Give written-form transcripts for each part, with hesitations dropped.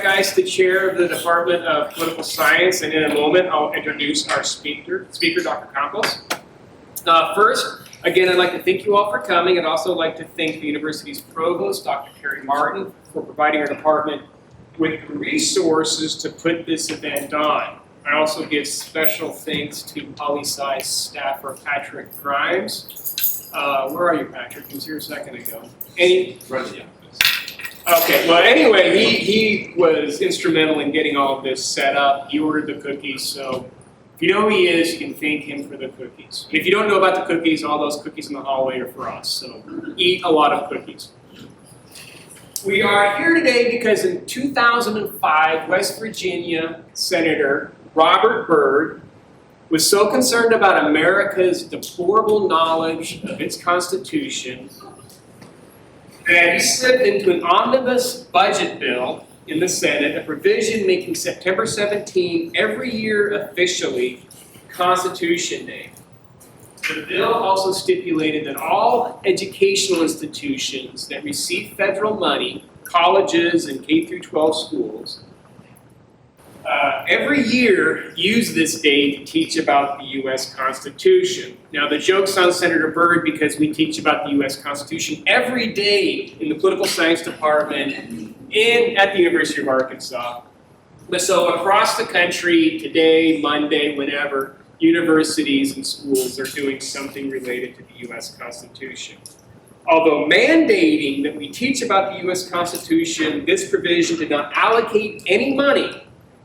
Schreckgeist, the chair of the Department of Political Science, and in a moment I'll introduce our speaker Dr. Campos. First, again, I'd like to thank you all for coming. I'd also like to thank the university's provost, Dr. Carrie Martin, for providing our department with the resources to put this event on. I also give special thanks to poli-sci staffer Patrick Grimes. Where are you, Patrick? He was here a second ago. Okay, well anyway, he was instrumental in getting all of this set up. He ordered the cookies, so if you know who he is, you can thank him for the cookies. And if you don't know about the cookies, all those cookies in the hallway are for us, so eat a lot of cookies. We are here today because in 2005, West Virginia Senator Robert Byrd was so concerned about America's deplorable knowledge of its Constitution that he slipped into an omnibus budget bill in the Senate, a provision making September 17 every year officially Constitution Day. The bill also stipulated that all educational institutions that receive federal money, colleges and K-12 schools, every year use this day to teach about the U.S. Constitution. Now the joke's on Senator Byrd because we teach about the U.S. Constitution every day in the political science department at the University of Arkansas. But so across the country, today, Monday, whenever, universities and schools are doing something related to the U.S. Constitution. Although mandating that we teach about the U.S. Constitution, this provision did not allocate any money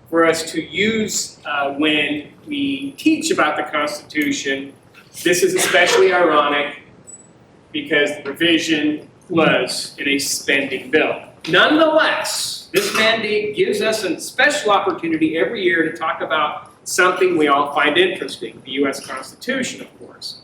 for us to use when we teach about the Constitution. This is especially ironic because the provision was in a spending bill. Nonetheless, this mandate gives us a special opportunity every year to talk about something we all find interesting, the U.S. Constitution, of course.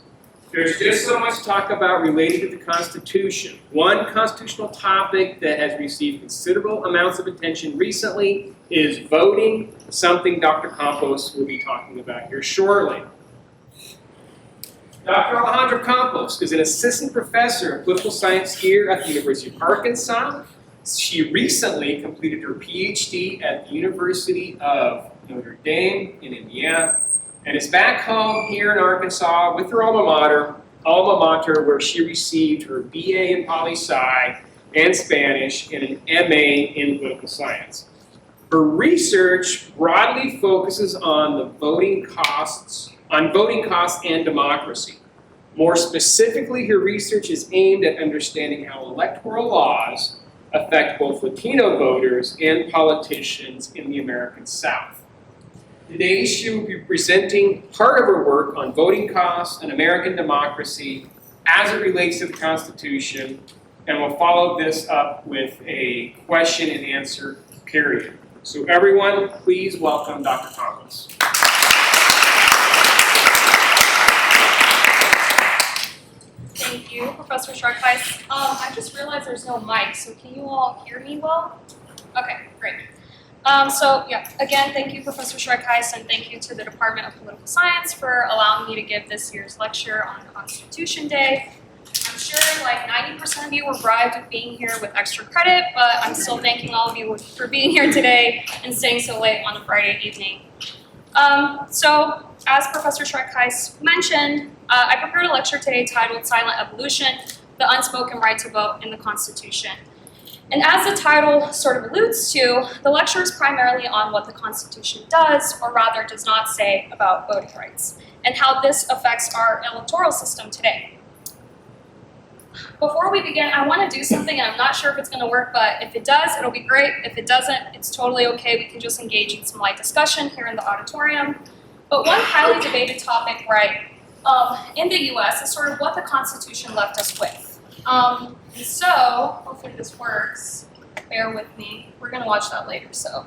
There's just so much to talk about related to the Constitution. One constitutional topic that has received considerable amounts of attention recently is voting, something Dr. Campos will be talking about here shortly. Dr. Alejandra Campos is an assistant professor of political science here at the University of Arkansas. She recently completed her PhD at the University of Notre Dame in Indiana, and is back home here in Arkansas with her alma mater, where she received her BA in poli-sci and Spanish and an MA in political science. Her research broadly focuses on voting costs and democracy. More specifically, her research is aimed at understanding how electoral laws affect both Latino voters and politicians in the American South. Today, she will be presenting part of her work on voting costs and American democracy as it relates to the Constitution, and we'll follow this up with a question and answer period. So everyone, please welcome Dr. Campos. Thank you, Professor Schreckgeist. I just realized there's no mic, so can you all hear me well? Okay, great. Again, thank you, Professor Schreckgeist, and thank you to the Department of Political Science for allowing me to give this year's lecture on Constitution Day. I'm sure like 90% of you were bribed with being here with extra credit, but I'm still thanking all of you for being here today and staying so late on a Friday evening. As Professor Schreckgeist mentioned, I prepared a lecture today titled Silent Evolution, the Unspoken Right to Vote in the Constitution. And as the title sort of alludes to, the lecture is primarily on what the Constitution does, or rather does not say, about voting rights, and how this affects our electoral system today. Before we begin, I want to do something, and I'm not sure if it's going to work, but if it does, it'll be great. If it doesn't, it's totally okay. We can just engage in some light discussion here in the auditorium. But one highly debated topic, right, in the U.S. is sort of what the Constitution left us with. So, hopefully this works. Bear with me. We're going to watch that later, so.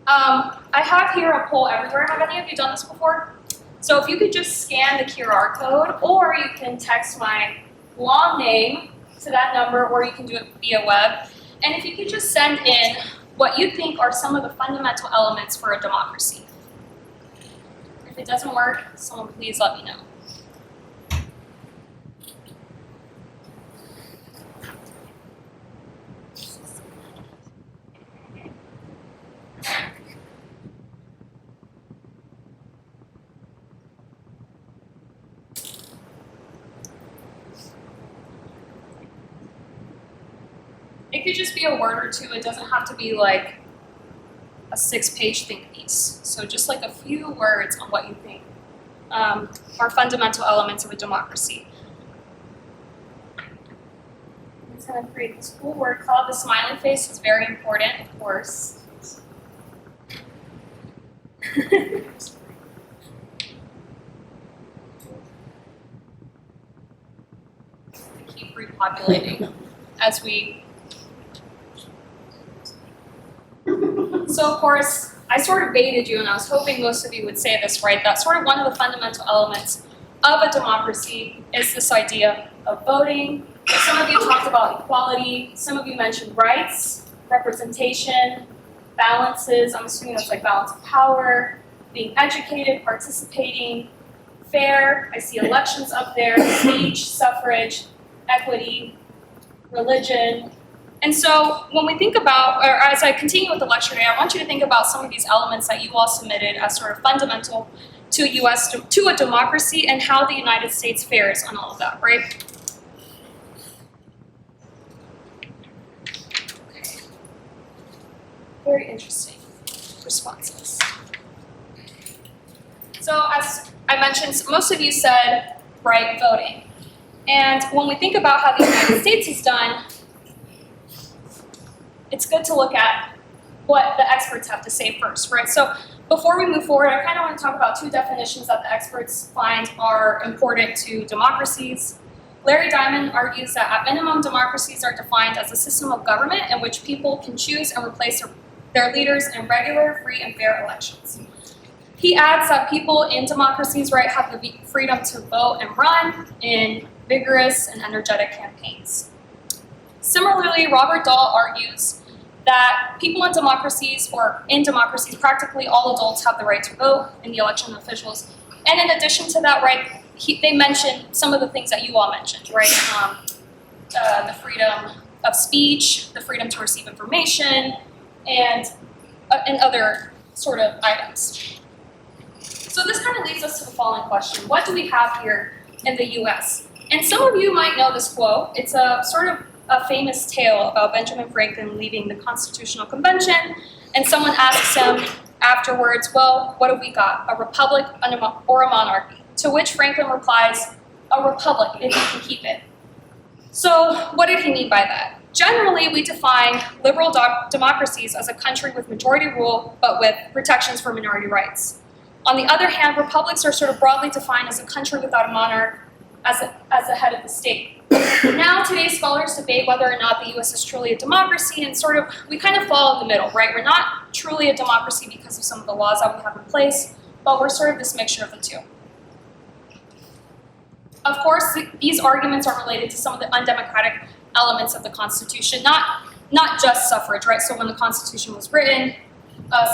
I have here a poll everywhere. Have any of you done this before? So if you could just scan the QR code, or you can text my long name to that number, or you can do it via web. And if you could just send in what you think are some of the fundamental elements for a democracy. If it doesn't work, someone please let me know. It could just be a word or two. It doesn't have to be like a 6-page think piece. So just like a few words on what you think are fundamental elements of a democracy. I'm just going to create this cool word called the smiley face. Is very important, of course. Keep repopulating as we. So of course, I sort of baited you, and I was hoping most of you would say this, right? That sort of one of the fundamental elements of a democracy is this idea of voting. Some of you talked about equality. Some of you mentioned rights, representation, balances. I'm assuming that's like balance of power, being educated, participating, fair. I see elections up there, speech, suffrage, equity, religion. And so when we think about, or as I continue with the lecture today, I want you to think about some of these elements that you all submitted as sort of fundamental to a democracy and how the United States fares on all of that, right? Okay. Very interesting responses. So as I mentioned, most of you said, right, voting. And when we think about how the United States is done, it's good to look at what the experts have to say first, right? So before we move forward, I kind of want to talk about two definitions that the experts find are important to democracies. Larry Diamond argues that at minimum, democracies are defined as a system of government in which people can choose and replace their leaders in regular, free, and fair elections. He adds that people in democracies, right, have the freedom to vote and run in vigorous and energetic campaigns. Similarly, Robert Dahl argues that people in democracies, or in democracies, practically all adults have the right to vote in the election of officials. And in addition to that, right, they mention some of the things that you all mentioned, right? The freedom of speech, the freedom to receive information, and other sort of items. So this kind of leads us to the following question. What do we have here in the US? And some of you might know this quote. It's a sort of a famous tale about Benjamin Franklin leaving the Constitutional Convention, and someone asks him afterwards, well, what have we got, a republic or a monarchy? To which Franklin replies, a republic, if you can keep it. So what did he mean by that? Generally, we define liberal democracies as a country with majority rule, but with protections for minority rights. On the other hand, republics are sort of broadly defined as a country without a monarch as the head of the state. Now, today's scholars debate whether or not the US is truly a democracy, and sort of, we kind of fall in the middle, right? We're not truly a democracy because of some of the laws that we have in place, but we're sort of this mixture of the two. Of course, these arguments are related to some of the undemocratic elements of the Constitution, not just suffrage, right? So when the Constitution was written,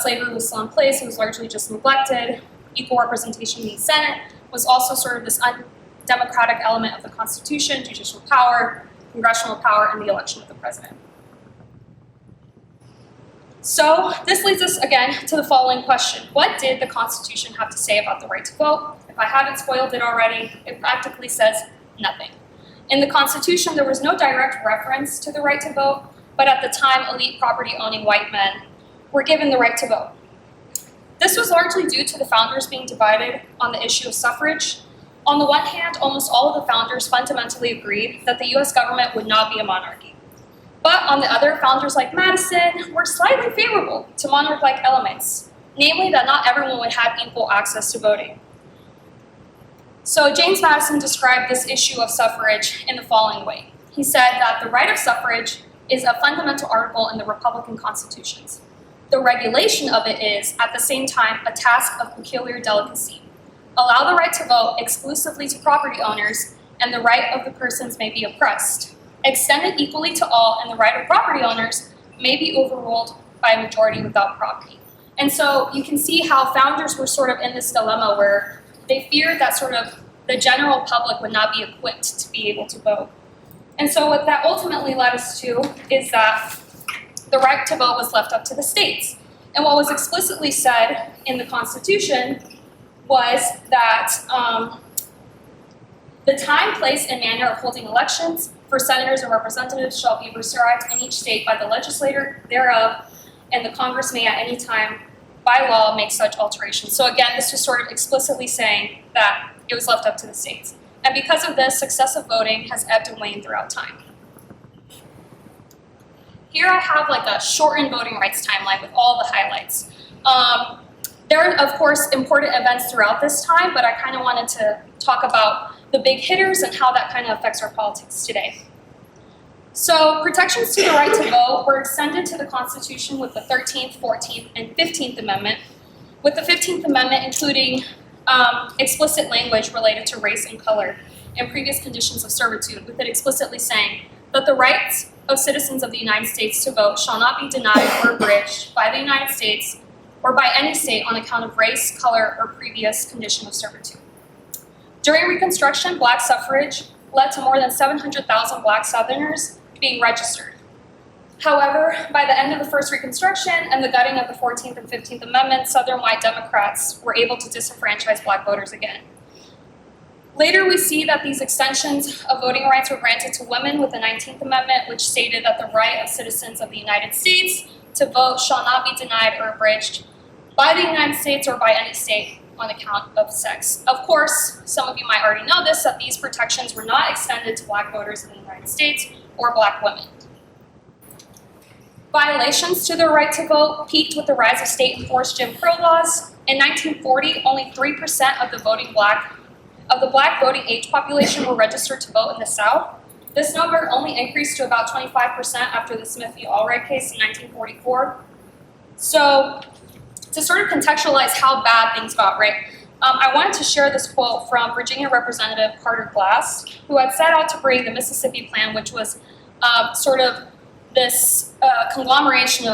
slavery was still in place, it was largely just neglected. Equal representation in the Senate was also sort of this democratic element of the Constitution, judicial power, congressional power, and the election of the president. So this leads us again to the following question. What did the Constitution have to say about the right to vote? If I haven't spoiled it already, it practically says nothing. In the Constitution, there was no direct reference to the right to vote, but at the time, elite property-owning white men were given the right to vote. This was largely due to the founders being divided on the issue of suffrage. On the one hand, almost all of the founders fundamentally agreed that the US government would not be a monarchy. But on the other, founders like Madison were slightly favorable to monarch-like elements, namely that not everyone would have equal access to voting. So James Madison described this issue of suffrage in the following way. He said that the right of suffrage is a fundamental article in the Republican constitutions. The regulation of it is, at the same time, a task of peculiar delicacy. Allow the right to vote exclusively to property owners, and the right of the persons may be oppressed. Extend it equally to all, and the right of property owners may be overruled by a majority without property. And so you can see how founders were sort of in this dilemma where they feared that sort of the general public would not be equipped to be able to vote. And so what that ultimately led us to is that the right to vote was left up to the states. And what was explicitly said in the Constitution was that the time, place, and manner of holding elections for senators and representatives shall be reserved in each state by the legislator thereof, and the Congress may at any time by law make such alterations. So again, this was sort of explicitly saying that it was left up to the states. And because of this, successive voting has ebbed and waned throughout time. Here I have like a shortened voting rights timeline with all the highlights. There are, of course, important events throughout this time, but I kind of wanted to talk about the big hitters and how that kind of affects our politics today. So protections to the right to vote were extended to the Constitution with the 13th, 14th, and 15th Amendment, with the 15th Amendment including explicit language related to race and color and previous conditions of servitude, with it explicitly saying that the rights of citizens of the United States to vote shall not be denied or abridged by the United States or by any state on account of race, color, or previous condition of servitude. During Reconstruction, black suffrage led to more than 700,000 black Southerners being registered. However, by the end of the first Reconstruction and the gutting of the 14th and 15th Amendments, Southern white Democrats were able to disenfranchise black voters again. Later, we see that these extensions of voting rights were granted to women with the 19th Amendment, which stated that the right of citizens of the United States to vote shall not be denied or abridged by the United States or by any state on account of sex. Of course, some of you might already know this, that these protections were not extended to black voters in the United States or black women. Violations to their right to vote peaked with the rise of state-enforced Jim Crow laws. In 1940, only 3% of the black voting age population were registered to vote in the South. This number only increased to about 25% after the Smith v. Allred case in 1944. So, to sort of contextualize how bad things got, right, I wanted to share this quote from Virginia Representative Carter Glass, who had set out to bring the Mississippi Plan, which was sort of this conglomeration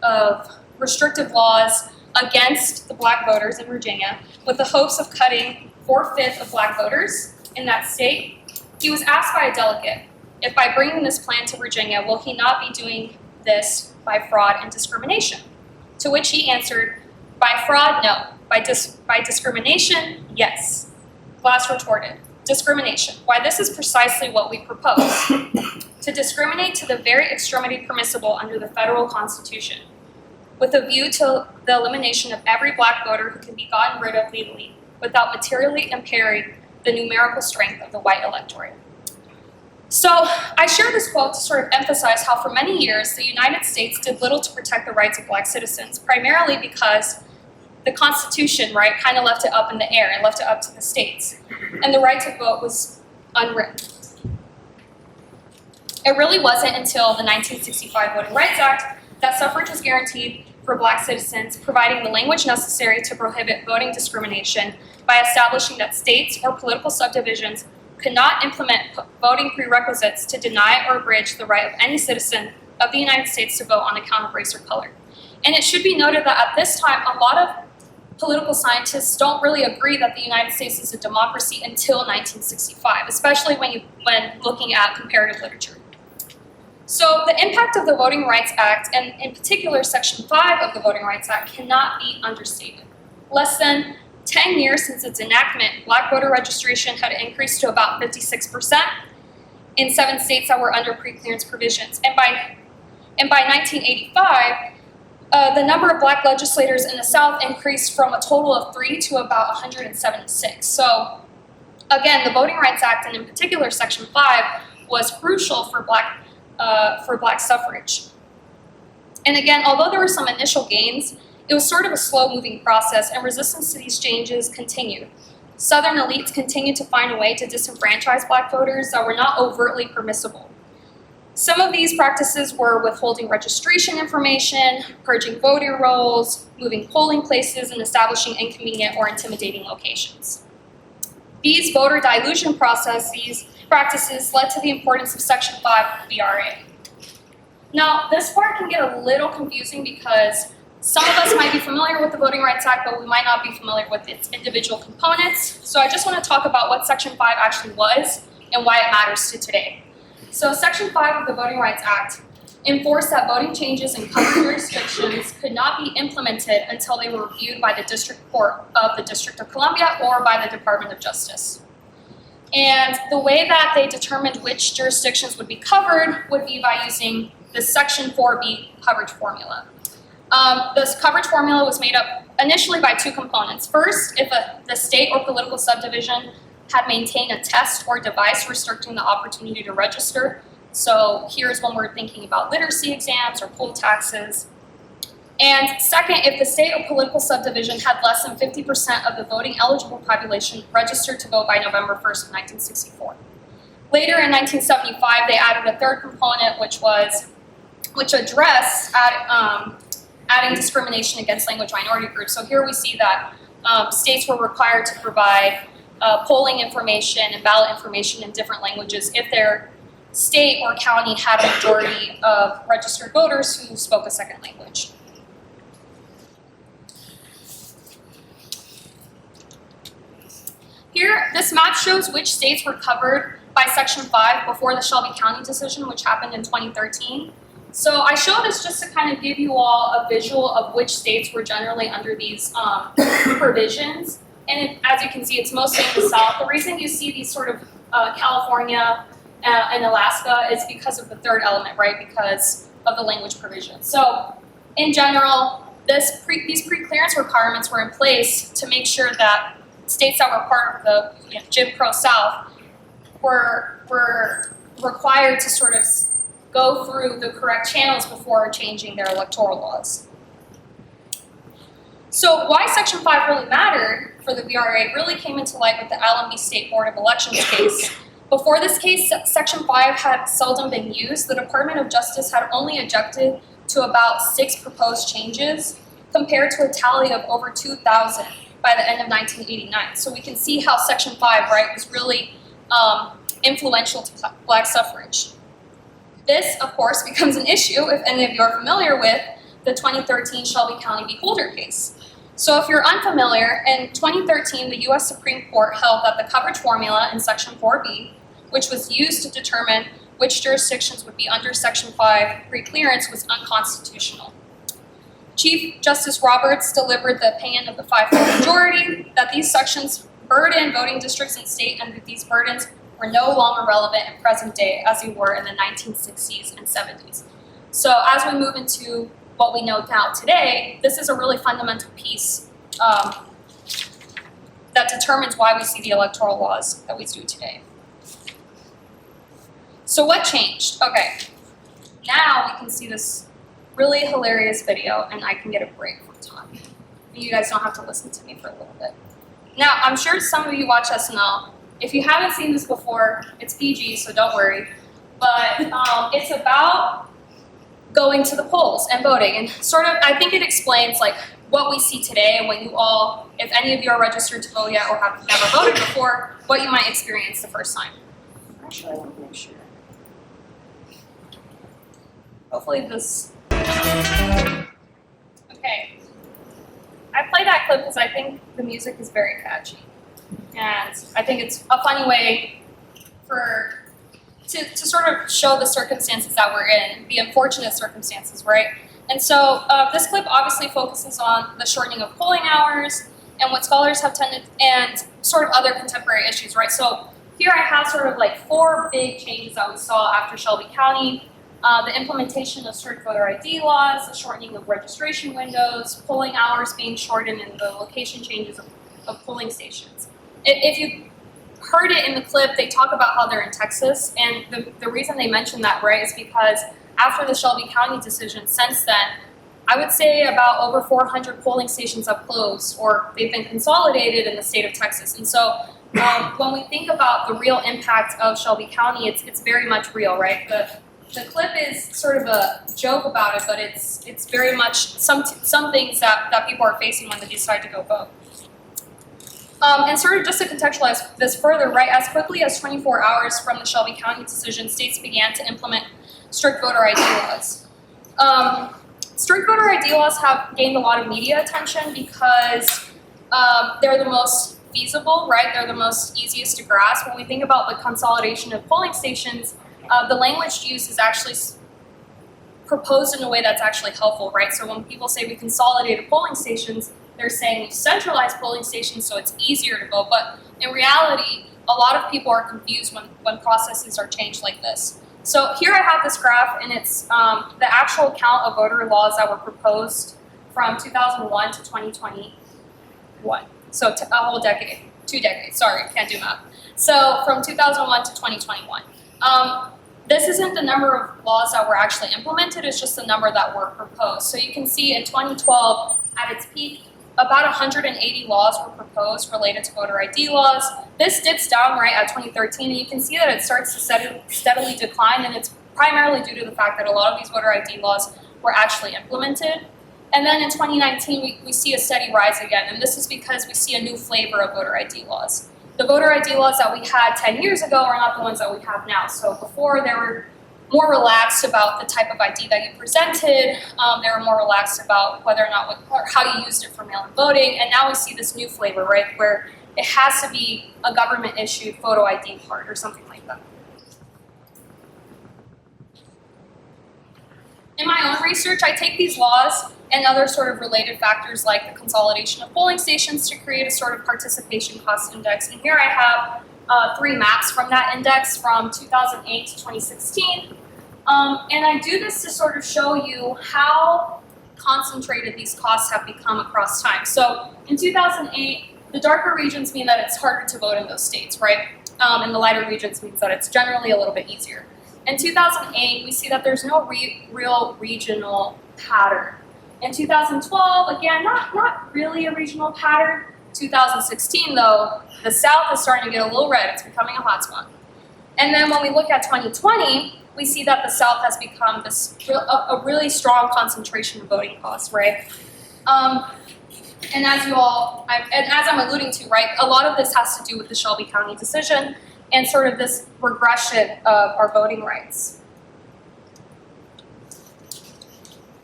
of restrictive laws against the black voters in Virginia, with the hopes of cutting 4/5 of black voters in that state. He was asked by a delegate if by bringing this plan to Virginia, will he not be doing this by fraud and discrimination? To which he answered, by fraud, no. By discrimination, yes. Glass retorted, discrimination. Why, this is precisely what we propose. To discriminate to the very extremity permissible under the federal Constitution, with a view to the elimination of every black voter who can be gotten rid of legally without materially impairing the numerical strength of the white electorate. So I share this quote to sort of emphasize how for many years the United States did little to protect the rights of black citizens, primarily because the Constitution, right, kind of left it up in the air and left it up to the states. And the right to vote was unwritten. It really wasn't until the 1965 Voting Rights Act that suffrage was guaranteed for black citizens, providing the language necessary to prohibit voting discrimination by establishing that states or political subdivisions could not implement voting prerequisites to deny or abridge the right of any citizen of the United States to vote on account of race or color. And it should be noted that at this time, a lot of political scientists don't really agree that the United States is a democracy until 1965, especially when looking at comparative literature. So the impact of the Voting Rights Act, and in particular Section 5 of the Voting Rights Act, cannot be understated. Less than 10 years since its enactment, black voter registration had increased to about 56% in 7 states that were under pre-clearance provisions. And by 1985, the number of black legislators in the South increased from a total of 3 to about 176. So again, the Voting Rights Act, and in particular Section 5, was crucial for black suffrage. And again, although there were some initial gains, it was sort of a slow-moving process, and resistance to these changes continued. Southern elites continued to find a way to disenfranchise black voters that were not overtly permissible. Some of these practices were withholding registration information, purging voter rolls, moving polling places, and establishing inconvenient or intimidating locations. These voter dilution practices led to the importance of Section 5 of the VRA. Now, this part can get a little confusing because some of us might be familiar with the Voting Rights Act, but we might not be familiar with its individual components. So I just want to talk about what Section 5 actually was and why it matters to today. So Section 5 of the Voting Rights Act enforced that voting changes in covered jurisdictions could not be implemented until they were reviewed by the District Court of the District of Columbia or by the Department of Justice. And the way that they determined which jurisdictions would be covered would be by using the Section 4B coverage formula. This coverage formula was made up initially by two components. First, if the state or political subdivision had maintained a test or device restricting the opportunity to register. So here's when we're thinking about literacy exams or poll taxes. And second, if the state or political subdivision had less than 50% of the voting eligible population registered to vote by November 1st of 1964. Later in 1975, they added a third component, which addressed adding discrimination against language minority groups. So here we see that states were required to provide polling information and ballot information in different languages if their state or county had a majority of registered voters who spoke a second language. Here, this map shows which states were covered by Section 5 before the Shelby County decision, which happened in 2013. So I show this just to kind of give you all a visual of which states were generally under these provisions. And as you can see, it's mostly in the South. The reason you see these sort of California and Alaska is because of the third element, right? Because of the language provision. So in general, these pre-clearance requirements were in place to make sure that states that were part of the Jim Crow South were required to sort of go through the correct channels before changing their electoral laws. So why Section 5 really mattered for the VRA really came into light with the Allen State Board of Elections case. Before this case, Section 5 had seldom been used. The Department of Justice had only objected to about 6 proposed changes compared to a tally of over 2,000 by the end of 1989. So we can see how Section 5, right, was really influential to Black suffrage. This, of course, becomes an issue if any of you are familiar with the 2013 Shelby County v. Holder case. So if you're unfamiliar, in 2013, the U.S. Supreme Court held that the coverage formula in Section 4B, which was used to determine which jurisdictions would be under Section 5 pre-clearance, was unconstitutional. Chief Justice Roberts delivered the opinion of the 5-4 majority that these sections burden voting districts and state, and that these burdens were no longer relevant in present day as they were in the 1960s and 70s. So as we move into what we know now today, this is a really fundamental piece that determines why we see the electoral laws that we do today. So what changed? Okay, now we can see this really hilarious video and I can get a break from talking. You guys don't have to listen to me for a little bit. Now, I'm sure some of you watch SNL. If you haven't seen this before, it's PG, so don't worry. But it's about going to the polls and voting. And sort of, I think it explains like what we see today and what you all, if any of you are registered to vote yet or have never voted before, what you might experience the first time. Actually, I want to make sure. Hopefully this. Okay. I play that clip because I think the music is very catchy. And I think it's a funny way to sort of show the circumstances that we're in, the unfortunate circumstances, right? And so this clip obviously focuses on the shortening of polling hours and what scholars have tended, and sort of other contemporary issues, right? So here I have sort of like 4 big changes that we saw after Shelby County. The implementation of strict voter ID laws, the shortening of registration windows, polling hours being shortened, and the location changes of polling stations. If you heard it in the clip, they talk about how they're in Texas, and the reason they mention that, right, is because after the Shelby County decision, since then, I would say about over 400 polling stations have closed, or they've been consolidated in the state of Texas. And so when we think about the real impact of Shelby County, it's very much real, right? The clip is sort of a joke about it, but it's very much some things that people are facing when they decide to go vote. And sort of just to contextualize this further, right, as quickly as 24 hours from the Shelby County decision, states began to implement strict voter ID laws. Strict voter ID laws have gained a lot of media attention because they're the most feasible, right? They're the most easiest to grasp. When we think about the consolidation of polling stations, the language used is actually proposed in a way that's actually helpful, right? So when people say we consolidated polling stations, they're saying we centralized polling stations so it's easier to vote. But in reality, a lot of people are confused when processes are changed like this. So here I have this graph, and it's the actual count of voter laws that were proposed from 2001 to 2021. So a whole decade, 2 decades, sorry, can't do math. So from 2001 to 2021. This isn't the number of laws that were actually implemented, it's just the number that were proposed. So you can see in 2012, at its peak, about 180 laws were proposed related to voter ID laws. This dips down right at 2013, and you can see that it starts to steadily decline, and it's primarily due to the fact that a lot of these voter ID laws were actually implemented. And then in 2019, we see a steady rise again, and this is because we see a new flavor of voter ID laws. The voter ID laws that we had 10 years ago are not the ones that we have now. So before, they were more relaxed about the type of ID that you presented. They were more relaxed about whether or not, or how you used it for mail-in voting. And now we see this new flavor, right, where it has to be a government-issued photo ID card or something like that. In my own research, I take these laws and other sort of related factors like the consolidation of polling stations to create a sort of participation cost index. And here I have 3 maps from that index from 2008 to 2016. And I do this to sort of show you how concentrated these costs have become across time. So in 2008, the darker regions mean that it's harder to vote in those states, right? And the lighter regions means that it's generally a little bit easier. In 2008, we see that there's no real regional pattern. In 2012, again, not really a regional pattern. 2016, though, the South is starting to get a little red. It's becoming a hotspot. And then when we look at 2020, we see that the South has become a really strong concentration of voting costs, right? And as I'm alluding to, right, a lot of this has to do with the Shelby County decision and sort of this regression of our voting rights.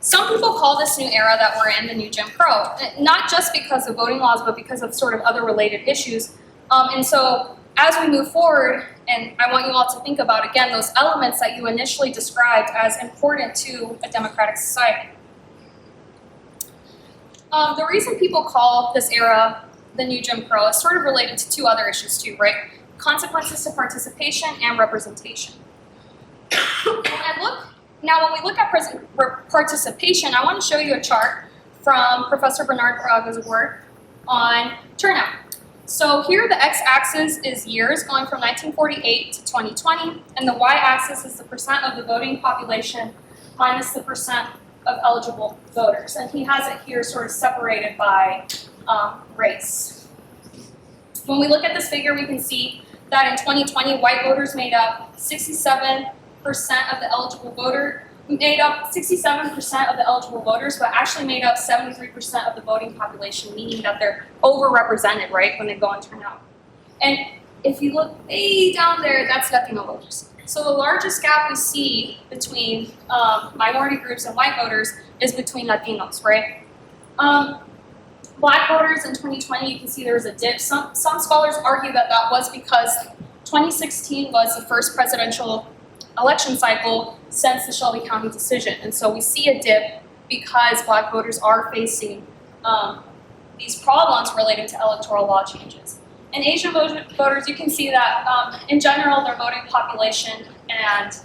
Some people call this new era that we're in the new Jim Crow, not just because of voting laws, but because of sort of other related issues. And so as we move forward, and I want you all to think about, again, those elements that you initially described as important to a democratic society. The reason people call this era the new Jim Crow is sort of related to 2 other issues too, right? Consequences to participation and representation. When we look at participation, I want to show you a chart from Professor Bernard Braga's work on turnout. So here the x-axis is years going from 1948 to 2020, and the y-axis is the percent of the voting population minus the percent of eligible voters. And he has it here sort of separated by race. When we look at this figure, we can see that in 2020, white voters made up 67% of the eligible voters, but actually made up 73% of the voting population, meaning that they're overrepresented, right, when they go and turn out. And if you look way down there, that's Latino voters. So the largest gap we see between minority groups and white voters is between Latinos, right? Black voters in 2020, you can see there was a dip. Some scholars argue that that was because 2016 was the first presidential election cycle since the Shelby County decision. And so we see a dip because Black voters are facing these problems related to electoral law changes. In Asian voters, you can see that in general, their voting population and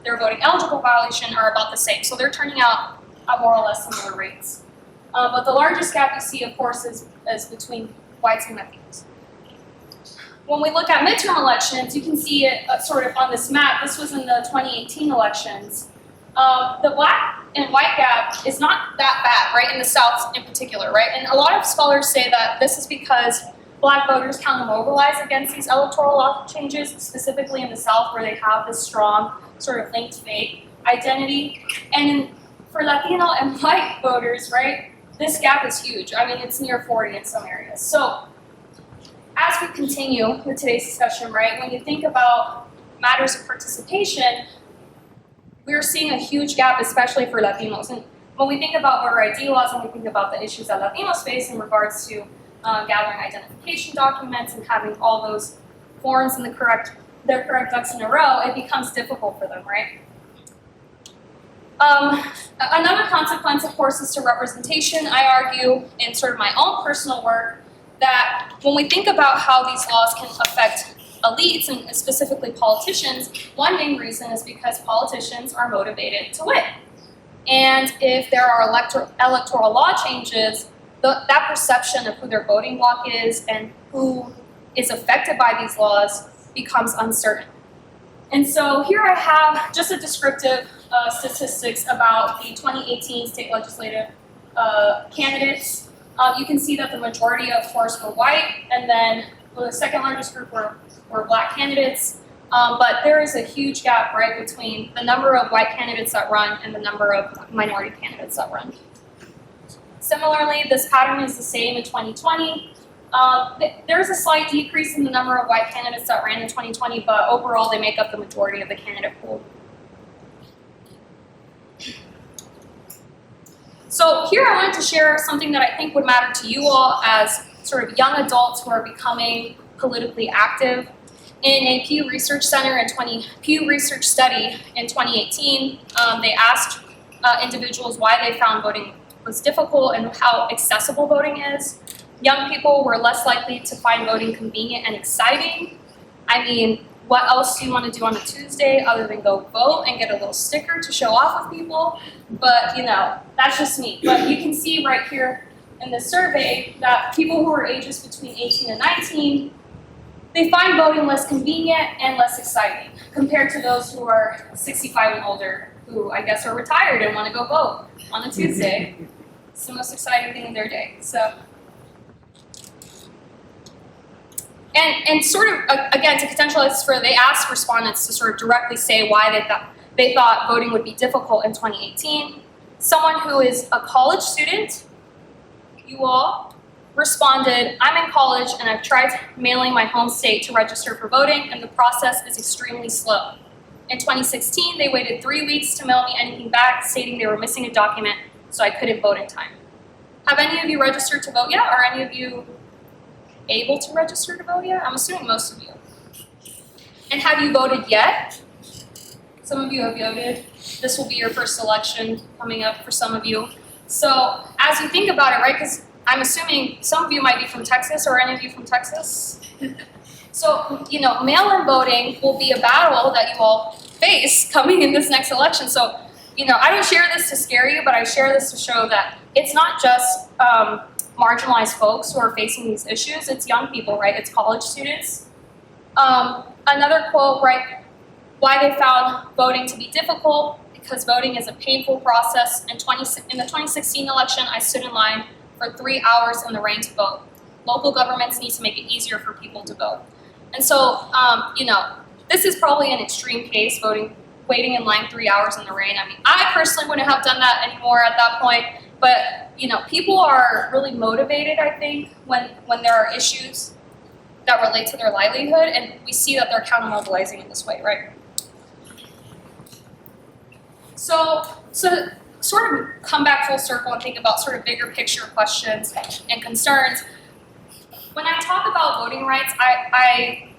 their voting eligible population are about the same. So they're turning out at more or less similar rates. But the largest gap you see, of course, is between whites and Latinos. When we look at midterm elections, you can see it sort of on this map. This was in the 2018 elections. The black and white gap is not that bad, right, in the South in particular, right? And a lot of scholars say that this is because Black voters kind of mobilize against these electoral law changes, specifically in the South, where they have this strong sort of linked faith identity. And for Latino and white voters, right, this gap is huge. I mean, it's near 40 in some areas. So as we continue with today's discussion, right, when you think about matters of participation, we're seeing a huge gap, especially for Latinos. And when we think about voter ID laws and we think about the issues that Latinos face in regards to gathering identification documents and having all those forms in their correct ducks in a row, it becomes difficult for them, right? Another consequence, of course, is to representation. I argue in sort of my own personal work that when we think about how these laws can affect elites and specifically politicians, one main reason is because politicians are motivated to win. And if there are electoral law changes, that perception of who their voting bloc is and who is affected by these laws becomes uncertain. And so here I have just a descriptive statistics about the 2018 state legislative candidates. You can see that the majority, of course, were white, and then the second largest group were black candidates. But there is a huge gap, right, between the number of white candidates that run and the number of minority candidates that run. Similarly, this pattern is the same in 2020. There's a slight decrease in the number of white candidates that ran in 2020, but overall they make up the majority of the candidate pool. So here I wanted to share something that I think would matter to you all as sort of young adults who are becoming politically active. In a Pew Research study in 2018, they asked individuals why they found voting was difficult and how accessible voting is. Young people were less likely to find voting convenient and exciting. I mean, what else do you want to do on a Tuesday other than go vote and get a little sticker to show off with people? But, you know, that's just me. But you can see right here in this survey that people who are ages between 18 and 19, they find voting less convenient and less exciting compared to those who are 65 and older, who I guess are retired and want to go vote on a Tuesday. It's the most exciting thing in their day. So, and sort of, again, to contextualize this further, they asked respondents to sort of directly say why they thought voting would be difficult in 2018. Someone who is a college student, you all, responded, I'm in college and I've tried mailing my home state to register for voting and the process is extremely slow. In 2016, they waited 3 weeks to mail me anything back, stating they were missing a document, so I couldn't vote in time. Have any of you registered to vote yet? Are any of you able to register to vote yet? I'm assuming most of you. And have you voted yet? Some of you have voted. This will be your first election coming up for some of you. So as you think about it, right, because I'm assuming some of you might be from Texas, or any of you from Texas? So, you know, mail-in voting will be a battle that you all face coming in this next election. So, you know, I don't share this to scare you, but I share this to show that it's not just marginalized folks who are facing these issues, it's young people, right? It's college students. Another quote, right, why they found voting to be difficult, because voting is a painful process. In the 2016 election, I stood in line for 3 hours in the rain to vote. Local governments need to make it easier for people to vote. And so, you know, this is probably an extreme case, waiting in line 3 hours in the rain. I mean, I personally wouldn't have done that anymore at that point, but, you know, people are really motivated, I think, when there are issues that relate to their livelihood, and we see that they're counter-mobilizing in this way, right? So sort of come back full circle and think about sort of bigger picture questions and concerns. When I talk about voting rights, I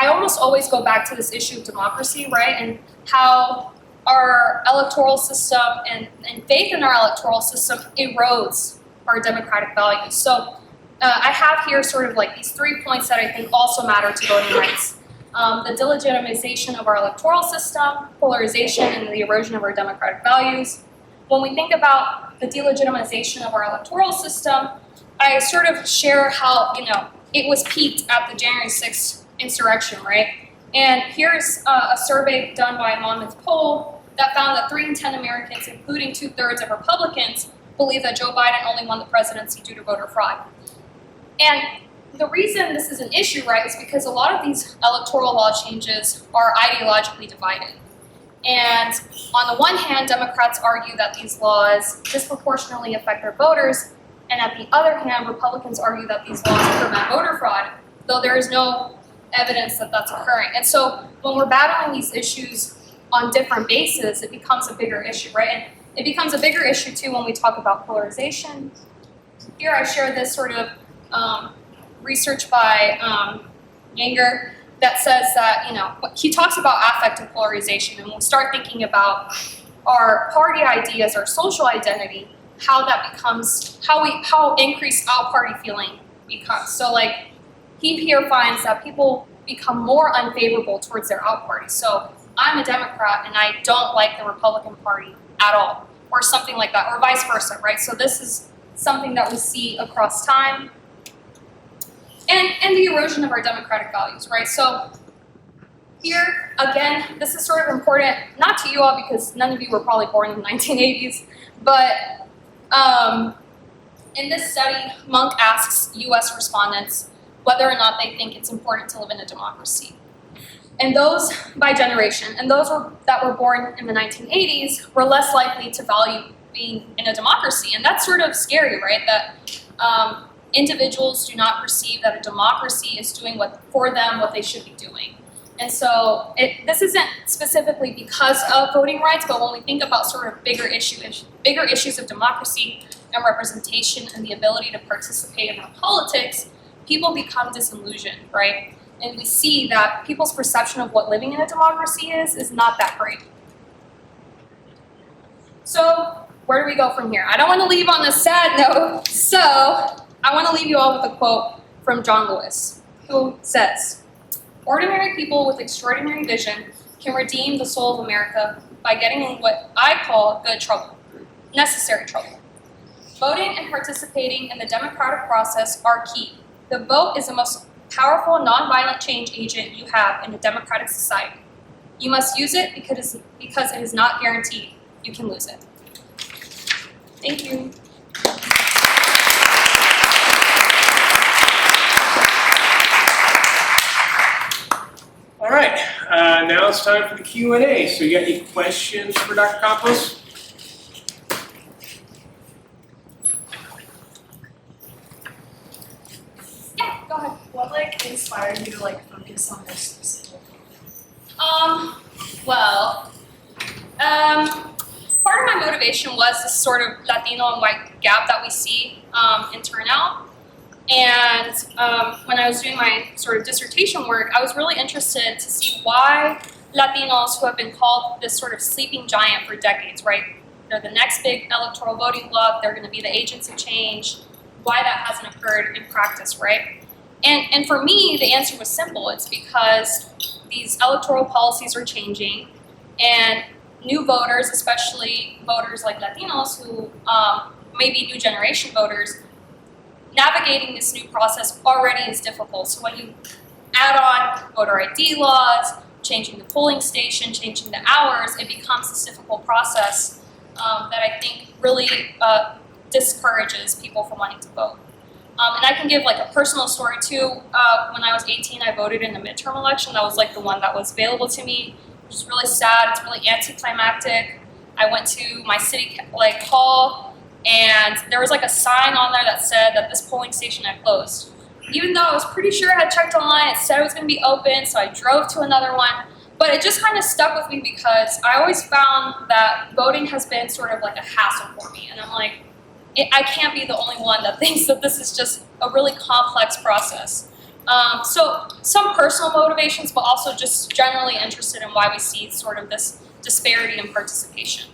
almost always go back to this issue of democracy, right? And how our electoral system and faith in our electoral system erodes our democratic values. So I have here sort of like these 3 points that I think also matter to voting rights. The delegitimization of our electoral system, polarization, and the erosion of our democratic values. When we think about the delegitimization of our electoral system, I sort of share how, you know, it was peaked at the January 6th insurrection, right? And here's a survey done by a Monmouth poll that found that 3 in 10 Americans, including 2/3 of Republicans, believe that Joe Biden only won the presidency due to voter fraud. And the reason this is an issue, right, is because a lot of these electoral law changes are ideologically divided. And on the one hand, Democrats argue that these laws disproportionately affect their voters, and at the other hand, Republicans argue that these laws prevent voter fraud, though there is no evidence that that's occurring. And so when we're battling these issues on different bases, it becomes a bigger issue, right? And it becomes a bigger issue too when we talk about polarization. Here I share this sort of research by Yanger that says that, you know, he talks about affective polarization, and when we start thinking about our party ideas, our social identity, how that becomes, how increased our party feeling becomes. So like, he here finds that people become more unfavorable towards their out party. So I'm a Democrat and I don't like the Republican Party at all, or something like that, or vice versa, right? So this is something that we see across time. And the erosion of our democratic values, right? So here, again, this is sort of important, not to you all because none of you were probably born in the 1980s, but in this study, Monk asks US respondents whether or not they think it's important to live in a democracy. And those, by generation, and those that were born in the 1980s were less likely to value being in a democracy. And that's sort of scary, right? That individuals do not perceive that a democracy is doing for them what they should be doing. And so this isn't specifically because of voting rights, but when we think about sort of bigger issues of democracy and representation and the ability to participate in our politics, people become disillusioned, right? And we see that people's perception of what living in a democracy is not that great. So where do we go from here? I don't want to leave on a sad note, so I want to leave you all with a quote from John Lewis, who says, "Ordinary people with extraordinary vision can redeem the soul of America by getting in what I call good trouble, necessary trouble. Voting and participating in the democratic process are key. The vote is the most powerful nonviolent change agent you have in a democratic society. You must use it because it is not guaranteed you can lose it." Thank you. All right, now it's time for the Q&A. So you got any questions for Dr. Campos? Yeah, go ahead. What inspired you to focus on this specifically? Part of my motivation was this sort of Latino and white gap that we see in turnout. And when I was doing my sort of dissertation work, I was really interested to see why Latinos, who have been called this sort of sleeping giant for decades, right? They're the next big electoral voting bloc, they're going to be the agents of change, why that hasn't occurred in practice, right? And for me, the answer was simple. It's because these electoral policies are changing, and new voters, especially voters like Latinos who may be new generation voters, navigating this new process already is difficult. So when you add on voter ID laws, changing the polling station, changing the hours, it becomes this difficult process that I think really discourages people from wanting to vote. And I can give a personal story too. When I was 18, I voted in the midterm election. That was the one that was available to me, which is really sad. It's really anticlimactic. I went to my city hall, and there was a sign on there that said that this polling station had closed. Even though I was pretty sure I had checked online, it said it was going to be open, so I drove to another one. But it just kind of stuck with me because I always found that voting has been sort of a hassle for me. And I'm I can't be the only one that thinks that this is just a really complex process. So some personal motivations, but also just generally interested in why we see sort of this disparity in participation.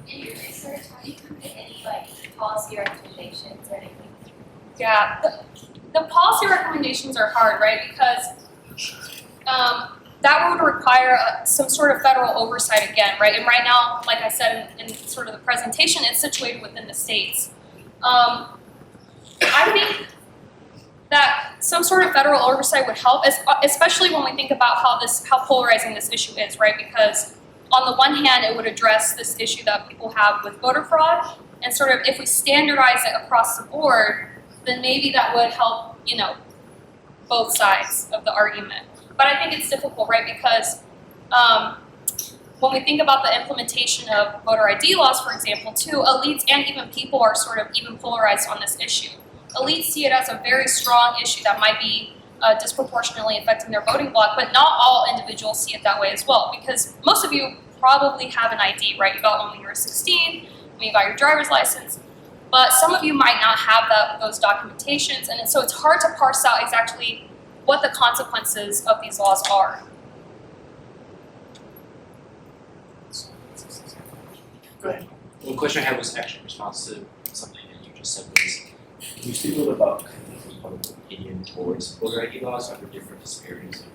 In your research, have you come to any policy recommendations or anything? Yeah, the policy recommendations are hard, right? Because that would require some sort of federal oversight again, right? And right now, like I said in sort of the presentation, it's situated within the states. I think that some sort of federal oversight would help, especially when we think about how polarizing this issue is, right? Because on the one hand, it would address this issue that people have with voter fraud, and sort of if we standardize it across the board, then maybe that would help, both sides of the argument. But I think it's difficult, right? Because when we think about the implementation of voter ID laws, for example, too, elites and even people are sort of even polarized on this issue. Elites see it as a very strong issue that might be disproportionately affecting their voting bloc, but not all individuals see it that way as well. Because most of you probably have an ID, right? You got one when you were 16, when you got your driver's license. But some of you might not have those documentations, and so it's hard to parse out exactly what the consequences of these laws are. One question I had was actually in response to something that you just said was, can you speak a little about kind of public opinion towards voter ID laws under different disparities of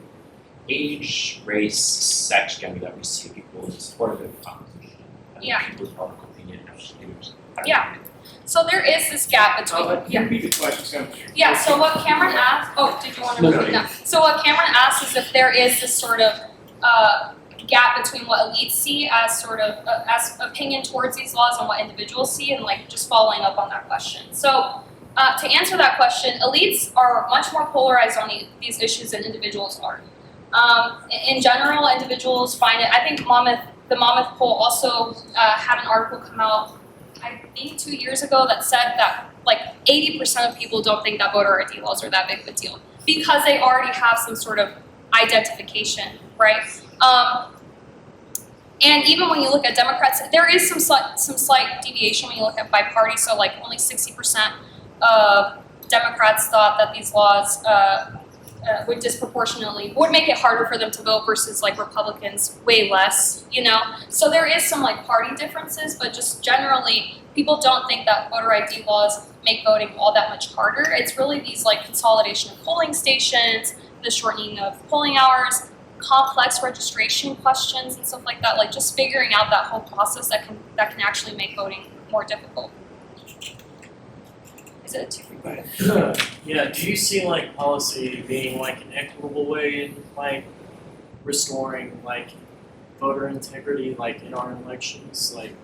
age, race, sex, gender that we see people in support of the opposition? Yeah. People's public opinion and how Yeah. So there is this gap between, Can you repeat the question? Yeah, so what Cameron asked, oh, did you want to No, repeat no, that? So what Cameron asked is if there is this sort of gap between what elites see as sort of as opinion towards these laws and what individuals see, and like just following up on that question. So to answer that question, elites are much more polarized on these issues than individuals are. In general, individuals find it, I think the Monmouth poll also had an article come out, I think 2 years ago, that said that like 80% of people don't think that voter ID laws are that big of a deal because they already have some sort of identification, right? And even when you look at Democrats, there is some slight deviation when you look at by party. So like only 60% of Democrats thought that these laws would make it harder for them to vote versus like Republicans way less, you know? So there is some like party differences, but just generally people don't think that voter ID laws make voting all that much harder. It's really these like consolidation of polling stations, the shortening of polling hours, complex registration questions and stuff like that, like just figuring out that whole process that can actually make voting more difficult. Is it too frequent? Yeah, do you see like policy being like an equitable way in like restoring like voter integrity like in our elections? Like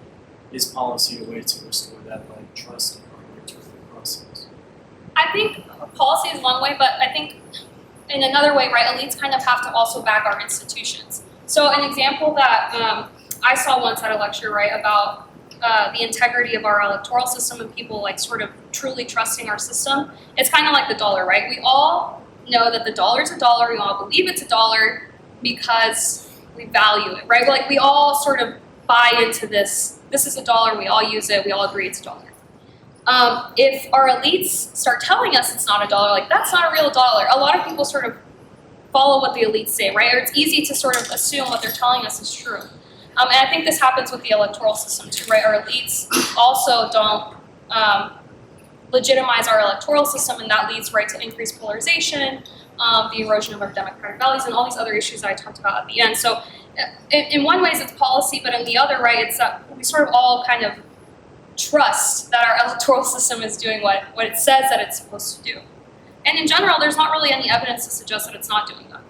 is policy a way to restore that like trust in our electoral process? I think policy is one way, but I think in another way, right, elites kind of have to also back our institutions. So an example that I saw once at a lecture, right, about the integrity of our electoral system and people like sort of truly trusting our system, it's kind of like the dollar, right? We all know that the dollar is a dollar, we all believe it's a dollar because we value it, right? Like we all sort of buy into this is a dollar, we all use it, we all agree it's a dollar. If our elites start telling us it's not a dollar, like that's not a real dollar, a lot of people sort of follow what the elites say, right? Or it's easy to sort of assume what they're telling us is true. And I think this happens with the electoral system too, right? Our elites also don't legitimize our electoral system, and that leads right to increased polarization, the erosion of our democratic values, and all these other issues that I talked about at the end. So in one ways it's policy, but in the other, right, it's that we sort of all kind of trust that our electoral system is doing what it says that it's supposed to do. And in general, there's not really any evidence to suggest that it's not doing that.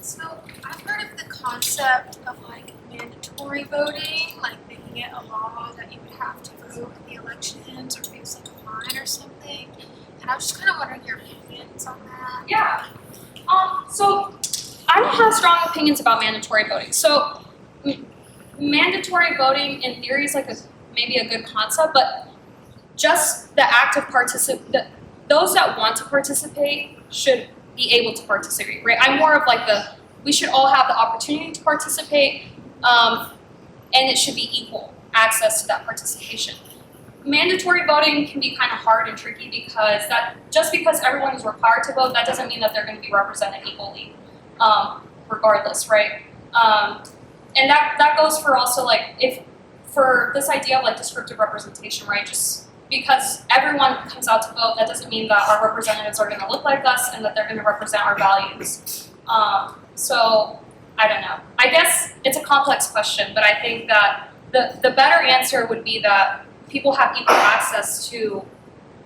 So I've heard of the concept of like mandatory voting, like making it a law that you would have to vote in the elections or things like a fine or something. And I was just kind of wondering your opinions on that. Yeah. So I don't have strong opinions about mandatory voting. So mandatory voting in theory is like maybe a good concept, but just the act of those that want to participate should be able to participate, right? I'm more of like we should all have the opportunity to participate, and it should be equal access to that participation. Mandatory voting can be kind of hard and tricky because just because everyone is required to vote, that doesn't mean that they're going to be represented equally, regardless, right? And that goes for also like for this idea of like descriptive representation, right? Just because everyone comes out to vote, that doesn't mean that our representatives are going to look like us and that they're going to represent our values. So I don't know. I guess it's a complex question, but I think that the better answer would be that people have equal access to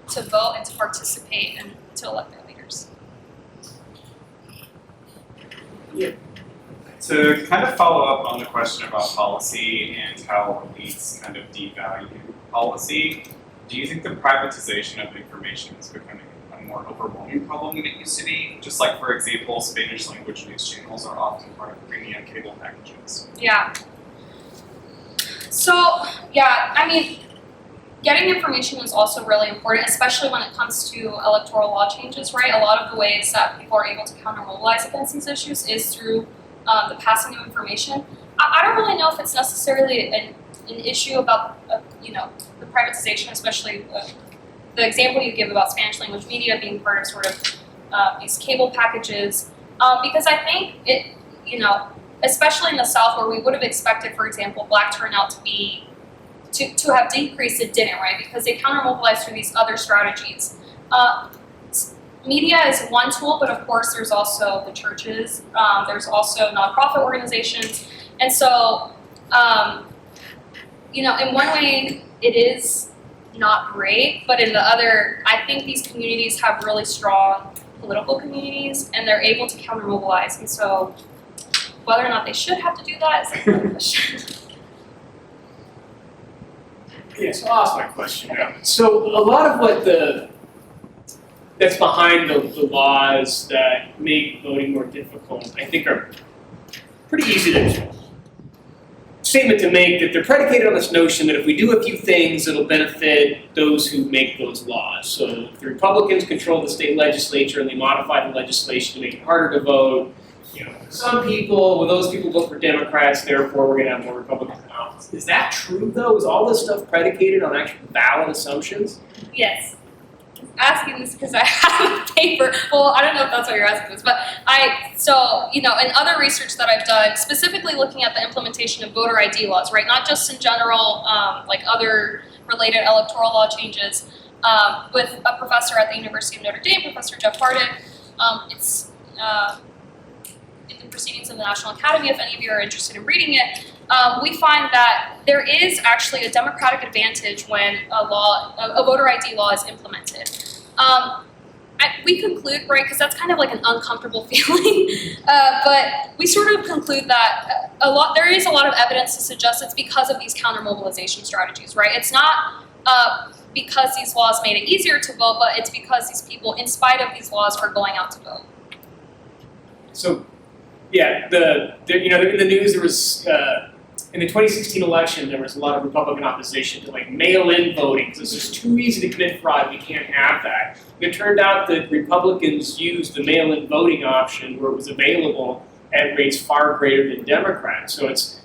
vote and to participate and to elect their leaders. Yeah. To kind of follow up on the question about policy and how elites kind of devalue policy, do you think the privatization of information is becoming a more overwhelming problem than it used to be? Just like, for example, Spanish language news channels are often part of premium cable packages. Yeah. So, yeah, I mean, getting information is also really important, especially when it comes to electoral law changes, right? A lot of the ways that people are able to counter-mobilize against these issues is through the passing of information. I don't really know if it's necessarily an issue about, the privatization, especially the example you give about Spanish language media being part of sort of these cable packages, because I think especially in the South where we would have expected, for example, Black turnout to have decreased, it didn't, right? Because they counter-mobilized through these other strategies. Media is one tool, but of course there's also the churches, there's also nonprofit organizations, and so, in one way it is not great, but in the other, I think these communities have really strong political communities, and they're able to counter-mobilize, and so whether or not they should have to do that is another question. Yes, I'll ask my question now. So a lot of what that's behind the laws that make voting more difficult, I think are pretty easy statement to make, that they're predicated on this notion that if we do a few things, it'll benefit those who make those laws. So if the Republicans control the state legislature and they modify the legislation to make it harder to vote, some people, well, those people vote for Democrats, therefore we're going to have more Republican office. Is that true, though? Is all this stuff predicated on actual valid assumptions? Yes. Asking this because I have a paper. Well, I don't know if that's what you're asking this, but in other research that I've done, specifically looking at the implementation of voter ID laws, right? Not just in general, like other related electoral law changes, with a professor at the University of Notre Dame, Professor Jeff Hardick. It's in the Proceedings of the National Academy, if any of you are interested in reading it. We find that there is actually a democratic advantage when a voter ID law is implemented. We conclude, right, because that's kind of like an uncomfortable feeling, but we sort of conclude that there is a lot of evidence to suggest it's because of these counter-mobilization strategies, right? It's not because these laws made it easier to vote, but it's because these people, in spite of these laws, are going out to vote. So, yeah, in the news there was, in the 2016 election, there was a lot of Republican opposition to mail-in voting, because it's just too easy to commit fraud, we can't have that. And it turned out that Republicans used the mail-in voting option where it was available at rates far greater than Democrats. So it's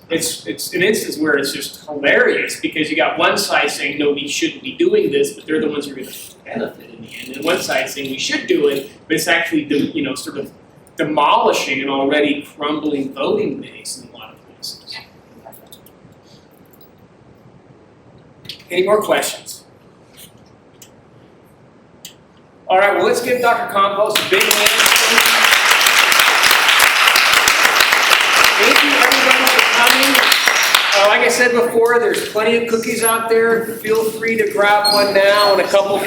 an instance where it's just hilarious, because you got one side saying, no, we shouldn't be doing this, but they're the ones who are going to benefit in the end. And one side saying we should do it, but it's actually, sort of demolishing an already crumbling voting base in a lot of places. Yeah. Any more questions? All right, well, let's give Dr. Compos a big hand. Thank you, everybody, for coming. Like I said before, there's plenty of cookies out there. Feel free to grab one now and a couple